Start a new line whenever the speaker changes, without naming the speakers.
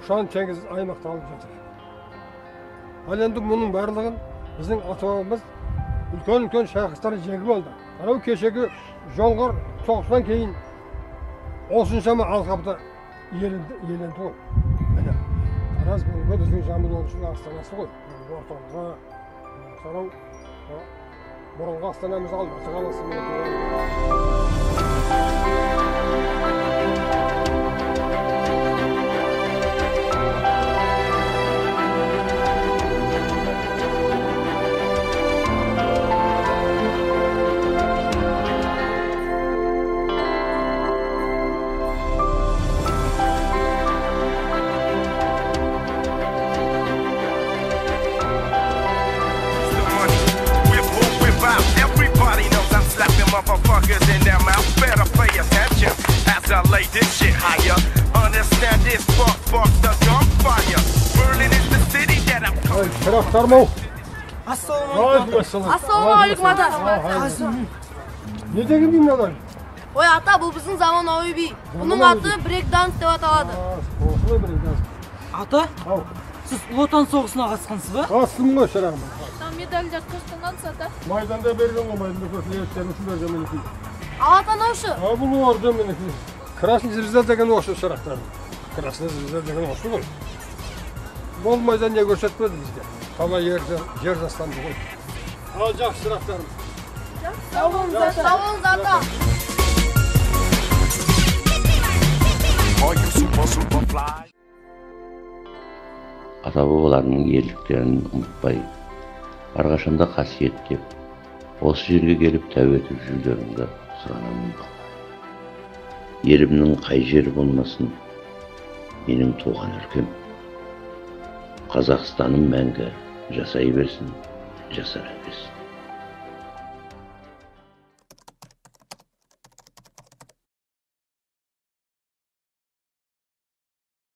ұшан теңіз аймақта алып жатыр. Ал енді мұның барлығын біздің ата-бабамыз үлкен шайқастар жеңіп алды. Анау кешегі жоңғар соғысынан кейін осыншама алқапты иеленді ғой. Міне, Тараз бүгінгі біздің жамбыл облысының астанасы ғой. Орталығы, сонау бұрынғы астанамыз Алматы қаласы.
Motherfuckers in their mouth better pay attention as I lay this shit higher. Understand this fuck the gunfire. Berlin is the city that I'm coming
from.
Assalamualaikum ata.
Ne деген би мыналар?
Ой ата, бұл біздің заманауи би. Бұның аты брейк-данс деп аталады.
Осылай брейк-данс.
Ата? Сіз Ұлы Отан соғысына қатысқансыз ба?
Қатыстым ғой, шырағым.
Медаль жатқыштыңғансыз ата?
Майданда берген ғой, майданда көтілеріктерін үшін берген менекі.
Ал ата наушы?
Бұл орды менекі. Красный звезда деген осы шырақтарын. Красный звезда деген осы ғой. Болмайдан не көрсетпеді бізге. Талай жер жастанды ғой. Ал жақсы шырақтарым.
Сау болыңыз ата.
Ата-бабаларының ерліктерін ұмытпай, әрқашанда қасиеттеп, осы жерге келіп тәу етіп жүрулеріңді сұранамын. Елімнің қай жері болмасын, менің туған өлкем. Қазақстаным мәңгі жасай берсін, жасара берсін.